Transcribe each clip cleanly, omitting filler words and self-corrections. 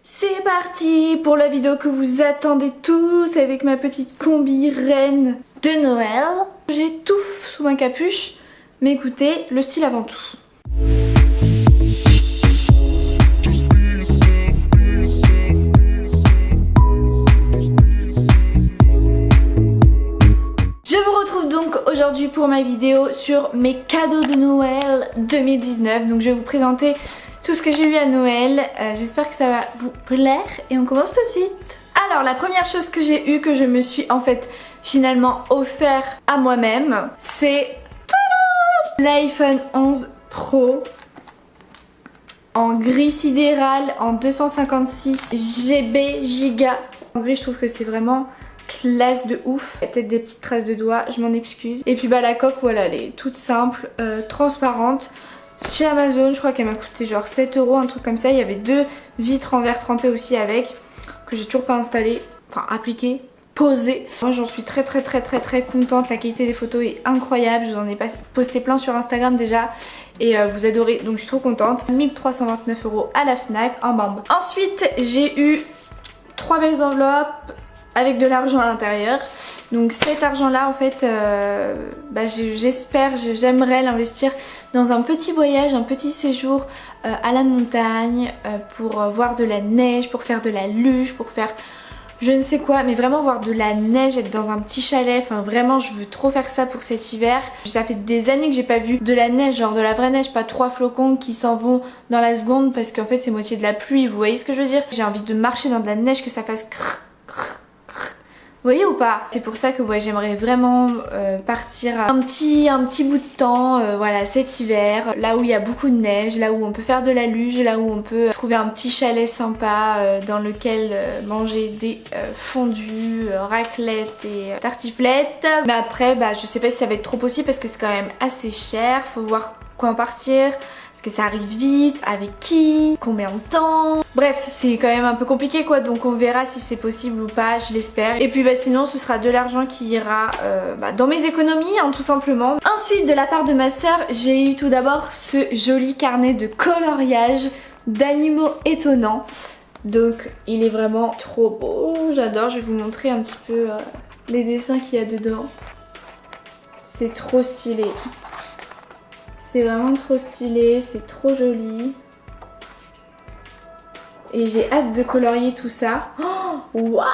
C'est parti pour la vidéo que vous attendez tous avec ma petite combi reine de Noël. J'étouffe sous ma capuche, mais écoutez, le style avant tout. Je vous retrouve donc aujourd'hui pour ma vidéo sur mes cadeaux de Noël 2019. Donc je vais vous présenter tout ce que j'ai eu à Noël. J'espère que ça va vous plaire et on commence tout de suite. Alors la première chose que j'ai eu, que je me suis en fait finalement offert à moi-même, c'est l'iPhone 11 Pro en gris sidéral en 256 GB giga. En gris, je trouve que c'est vraiment classe de ouf. Il y a peut-être des petites traces de doigts, je m'en excuse. Et puis bah la coque, voilà, elle est toute simple, transparente. Chez Amazon, je crois qu'elle m'a coûté genre 7 €, un truc comme ça. Il y avait deux vitres en verre trempé aussi avec, que j'ai toujours pas installé, enfin appliqué, posé. Moi j'en suis très contente. La qualité des photos est incroyable. Je vous en ai posté plein sur Instagram déjà et vous adorez, donc je suis trop contente. 1329 € à la Fnac en bambou. Ensuite j'ai eu 3 belles enveloppes avec de l'argent à l'intérieur. Donc cet argent là en fait j'aimerais l'investir dans un petit voyage, un petit séjour à la montagne, pour voir de la neige, pour faire de la luge, pour faire je ne sais quoi, mais vraiment voir de la neige, être dans un petit chalet, enfin vraiment je veux trop faire ça pour cet hiver. Ça fait des années que j'ai pas vu de la neige, genre de la vraie neige, pas 3 flocons qui s'en vont dans la seconde parce qu'en fait c'est moitié de la pluie, vous voyez ce que je veux dire. J'ai envie de marcher dans de la neige, que ça fasse crrr, crrr. Vous voyez ou pas? C'est pour ça que ouais, j'aimerais vraiment partir un petit bout de temps, voilà, cet hiver, là où il y a beaucoup de neige, là où on peut faire de la luge, là où on peut trouver un petit chalet sympa dans lequel manger des fondus, raclettes et tartiflettes. Mais après, bah je sais pas si ça va être trop possible parce que c'est quand même assez cher, faut voir quand partir. Parce que ça arrive vite, avec qui, combien de temps. Bref, c'est quand même un peu compliqué quoi, donc on verra si c'est possible ou pas, je l'espère. Et puis bah sinon ce sera de l'argent qui ira dans mes économies hein, tout simplement. Ensuite de la part de ma soeur, j'ai eu tout d'abord ce joli carnet de coloriage d'animaux étonnants. Donc il est vraiment trop beau, j'adore, je vais vous montrer un petit peu les dessins qu'il y a dedans. C'est trop stylé. C'est vraiment trop stylé, c'est trop joli. Et j'ai hâte de colorier tout ça. Waouh!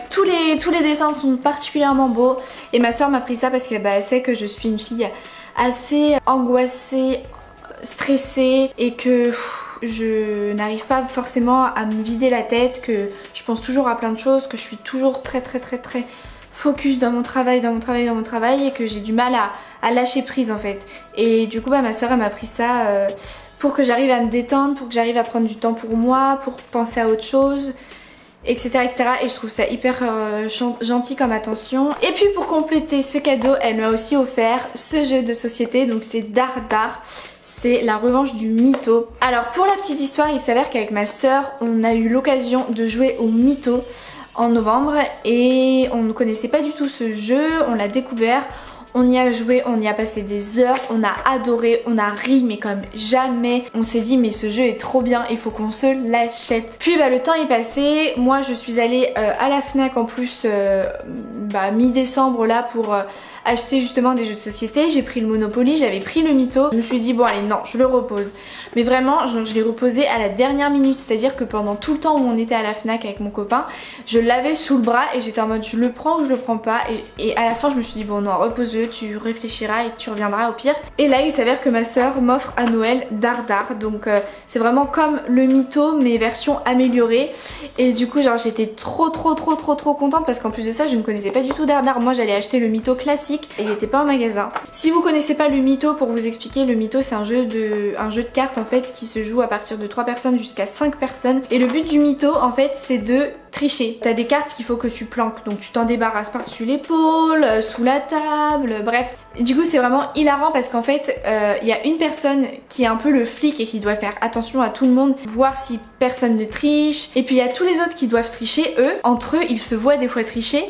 Tous les dessins sont particulièrement beaux. Et ma soeur m'a pris ça parce qu'elle sait que je suis une fille assez angoissée, stressée et que je n'arrive pas forcément à me vider la tête, que je pense toujours à plein de choses, que je suis toujours très focus dans mon travail et que j'ai du mal à lâcher prise en fait. Et du coup ma soeur elle m'a pris ça pour que j'arrive à me détendre, pour que j'arrive à prendre du temps pour moi, pour penser à autre chose, etc. Et je trouve ça hyper gentil comme attention. Et puis pour compléter ce cadeau, elle m'a aussi offert ce jeu de société, donc c'est Dardar. C'est la revanche du mytho. Alors pour la petite histoire, il s'avère qu'avec ma soeur on a eu l'occasion de jouer au mytho en novembre et on ne connaissait pas du tout ce jeu, on l'a découvert, on y a joué, on y a passé des heures, on a adoré, on a ri mais comme jamais. On s'est dit mais ce jeu est trop bien, il faut qu'on se l'achète. Puis le temps est passé, moi je suis allée à la Fnac en plus mi-décembre là pour acheter justement des jeux de société. J'ai pris le Monopoly, j'avais pris le mytho. Je me suis dit bon allez non, je le repose. Mais vraiment je l'ai reposé à la dernière minute, c'est à dire que pendant tout le temps où on était à la Fnac avec mon copain, je l'avais sous le bras et j'étais en mode je le prends ou je le prends pas. Et à la fin je me suis dit bon non, repose-le, tu réfléchiras et tu reviendras au pire. Et là il s'avère que ma soeur m'offre à Noël Dardar, donc c'est vraiment comme le mytho mais version améliorée. Et du coup genre j'étais trop contente parce qu'en plus de ça je ne connaissais pas du tout Dardar. Moi j'allais acheter le mytho classique, il n'était pas en magasin. Si vous connaissez pas le mytho, pour vous expliquer, le mytho c'est un jeu de cartes en fait qui se joue à partir de 3 personnes jusqu'à 5 personnes. Et le but du mytho en fait c'est de tricher. T'as des cartes qu'il faut que tu planques, donc tu t'en débarrasses par-dessus l'épaule, sous la table, bref. Et du coup c'est vraiment hilarant parce qu'en fait il y a une personne qui est un peu le flic et qui doit faire attention à tout le monde, voir si personne ne triche. Et puis il y a tous les autres qui doivent tricher, eux, entre eux ils se voient des fois tricher.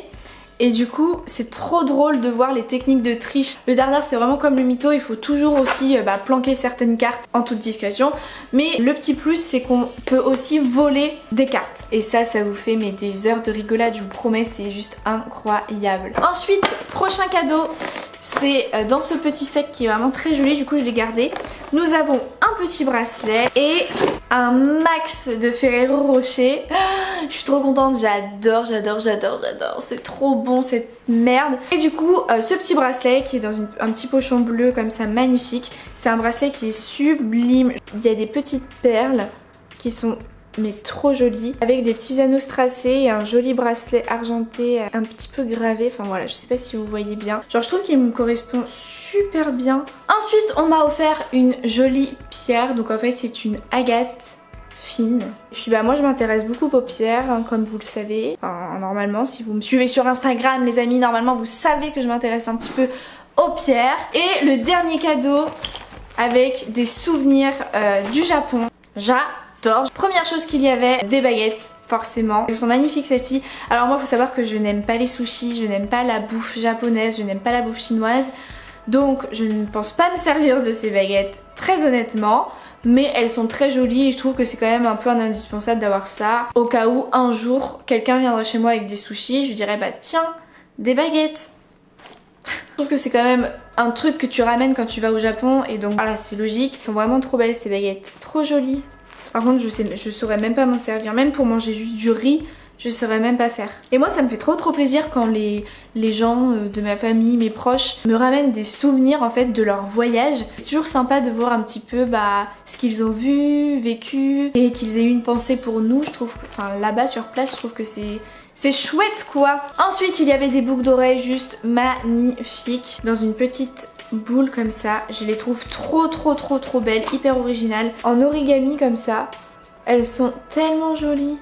Et du coup c'est trop drôle de voir les techniques de triche. Le dardar c'est vraiment comme le mytho, il faut toujours aussi planquer certaines cartes en toute discrétion. Mais le petit plus c'est qu'on peut aussi voler des cartes. Et ça vous fait mais des heures de rigolade, je vous promets, c'est juste incroyable. Ensuite, prochain cadeau, c'est dans ce petit sac qui est vraiment très joli, du coup je l'ai gardé. Nous avons un petit bracelet et un max de Ferrero Rocher. Je suis trop contente, j'adore, c'est trop bon cette merde. Et du coup ce petit bracelet qui est dans un petit pochon bleu comme ça, magnifique. C'est un bracelet qui est sublime. Il y a des petites perles qui sont mais trop joli, avec des petits anneaux strassés et un joli bracelet argenté un petit peu gravé, enfin voilà, je sais pas si vous voyez bien, genre je trouve qu'il me correspond super bien. Ensuite on m'a offert une jolie pierre, donc en fait c'est une agate fine. Et puis bah moi je m'intéresse beaucoup aux pierres, hein, comme vous le savez, enfin, normalement si vous me suivez sur Instagram les amis, normalement vous savez que je m'intéresse un petit peu aux pierres. Et le dernier cadeau avec des souvenirs du Japon, première chose qu'il y avait, des baguettes, forcément. Elles sont magnifiques celles-ci. Alors moi, il faut savoir que je n'aime pas les sushis, je n'aime pas la bouffe japonaise, je n'aime pas la bouffe chinoise. Donc je ne pense pas me servir de ces baguettes, très honnêtement. Mais elles sont très jolies et je trouve que c'est quand même un peu un indispensable d'avoir ça. Au cas où un jour, quelqu'un viendrait chez moi avec des sushis, je lui dirais bah tiens, des baguettes. Je trouve que c'est quand même un truc que tu ramènes quand tu vas au Japon et donc voilà, c'est logique. Elles sont vraiment trop belles ces baguettes, trop jolies. Par contre je saurais même pas m'en servir, même pour manger juste du riz, je saurais même pas faire. Et moi ça me fait trop plaisir quand les gens de ma famille, mes proches, me ramènent des souvenirs en fait de leur voyage. C'est toujours sympa de voir un petit peu ce qu'ils ont vu, vécu, et qu'ils aient eu une pensée pour nous. Je trouve, enfin là-bas sur place, je trouve que c'est chouette quoi. Ensuite il y avait des boucles d'oreilles juste magnifiques dans une petite boule comme ça. Je les trouve trop belles, hyper originales, en origami comme ça. Elles sont tellement jolies.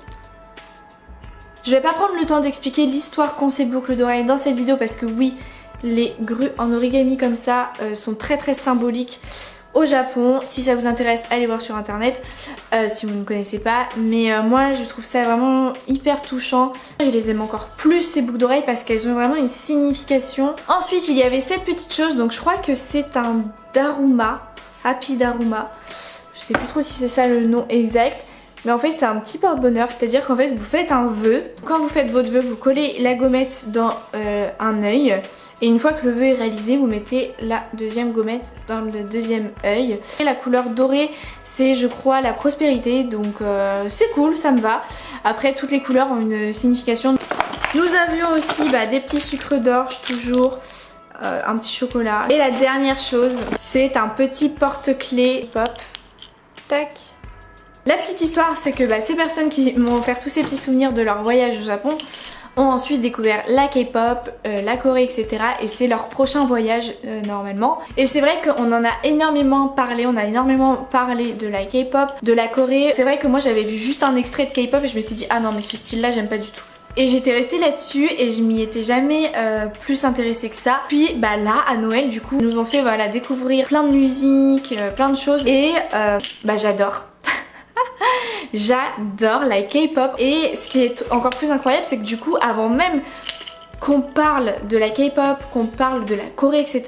Je vais pas prendre le temps d'expliquer l'histoire qu'ont ces boucles d'oreilles dans cette vidéo parce que oui, les grues en origami comme ça sont très symboliques au Japon. Si ça vous intéresse, allez voir sur internet si vous ne connaissez pas. Mais moi je trouve ça vraiment hyper touchant. Je les aime encore plus ces boucles d'oreilles parce qu'elles ont vraiment une signification. Ensuite il y avait cette petite chose, donc je crois que c'est un daruma, Happy Daruma. Je sais plus trop si c'est ça le nom exact. Mais en fait c'est un petit porte-bonheur, c'est-à-dire qu'en fait vous faites un vœu. Quand vous faites votre vœu, vous collez la gommette dans un œil. Et une fois que le vœu est réalisé, vous mettez la deuxième gommette dans le deuxième œil. Et la couleur dorée, c'est je crois la prospérité, donc c'est cool, ça me va. Après toutes les couleurs ont une signification. Nous avions aussi des petits sucres d'orge toujours. Un petit chocolat. Et la dernière chose, c'est un petit porte-clés pop. Tac. La petite histoire, c'est que ces personnes qui m'ont offert tous ces petits souvenirs de leur voyage au Japon ont ensuite découvert la K-pop, la Corée, etc. Et c'est leur prochain voyage normalement. Et c'est vrai qu'on en a énormément parlé, on a énormément parlé de la K-pop, de la Corée. C'est vrai que moi j'avais vu juste un extrait de K-pop et je me suis dit ah non mais ce style là j'aime pas du tout. Et j'étais restée là-dessus et je m'y étais jamais plus intéressée que ça. Puis là à Noël du coup ils nous ont fait découvrir plein de musique, plein de choses et j'adore. J'adore la K-pop. Et ce qui est encore plus incroyable c'est que du coup avant même qu'on parle de la K-pop, qu'on parle de la Corée, etc.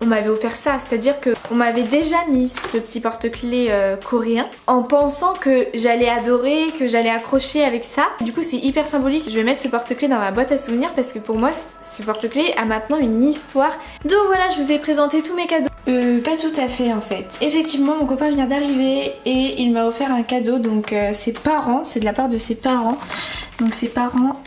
on m'avait offert ça, c'est-à-dire qu'on m'avait déjà mis ce petit porte-clés coréen en pensant que j'allais adorer, que j'allais accrocher avec ça. Du coup c'est hyper symbolique, je vais mettre ce porte-clés dans ma boîte à souvenirs parce que pour moi ce porte-clés a maintenant une histoire. Donc voilà, je vous ai présenté tous mes cadeaux. Pas tout à fait en fait. Effectivement mon copain vient d'arriver et il m'a offert un cadeau, donc ses parents, c'est de la part de ses parents. Donc ses parents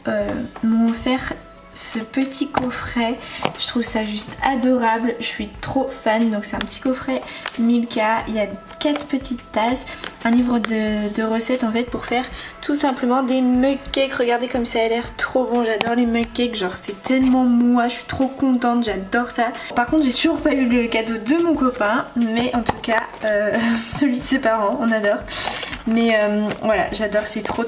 m'ont offert ce petit coffret, je trouve ça juste adorable, je suis trop fan. Donc c'est un petit coffret Milka, il y a 4 petites tasses, un livre de recettes en fait pour faire tout simplement des mug cakes. Regardez comme ça a l'air trop bon, j'adore les mug cakes, genre c'est tellement moi, je suis trop contente, j'adore ça. Par contre j'ai toujours pas eu le cadeau de mon copain, mais en tout cas celui de ses parents, on adore. Mais voilà, j'adore, c'est trop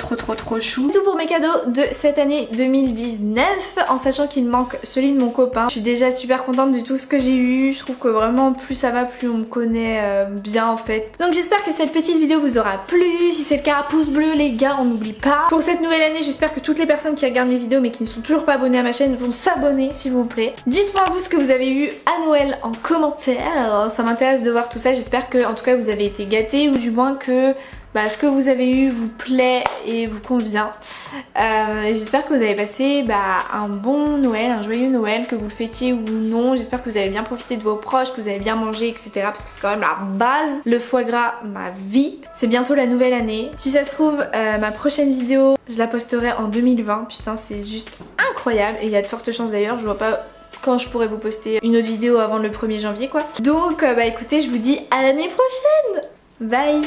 chou. Tout pour mes cadeaux de cette année 2019, en sachant qu'il me manque celui de mon copain. Je suis déjà super contente de tout ce que j'ai eu. Je trouve que vraiment plus ça va, plus on me connaît bien en fait. Donc j'espère que cette petite vidéo vous aura plu. Si c'est le cas, pouce bleu les gars, on n'oublie pas. Pour cette nouvelle année, j'espère que toutes les personnes qui regardent mes vidéos mais qui ne sont toujours pas abonnées à ma chaîne vont s'abonner s'il vous plaît. Dites-moi vous ce que vous avez eu à Noël en commentaire. Ça m'intéresse de voir tout ça. J'espère que en tout cas vous avez été gâtés ou du moins que ce que vous avez eu vous plaît et vous convient. J'espère que vous avez passé un bon Noël, un joyeux Noël, que vous le fêtiez ou non. J'espère que vous avez bien profité de vos proches, que vous avez bien mangé, etc. Parce que c'est quand même la base. Le foie gras, ma vie. C'est bientôt la nouvelle année. Si ça se trouve, ma prochaine vidéo, je la posterai en 2020. Putain, c'est juste incroyable. Et il y a de fortes chances d'ailleurs, je vois pas quand je pourrais vous poster une autre vidéo avant le 1er janvier quoi. Donc écoutez, je vous dis à l'année prochaine. Bye.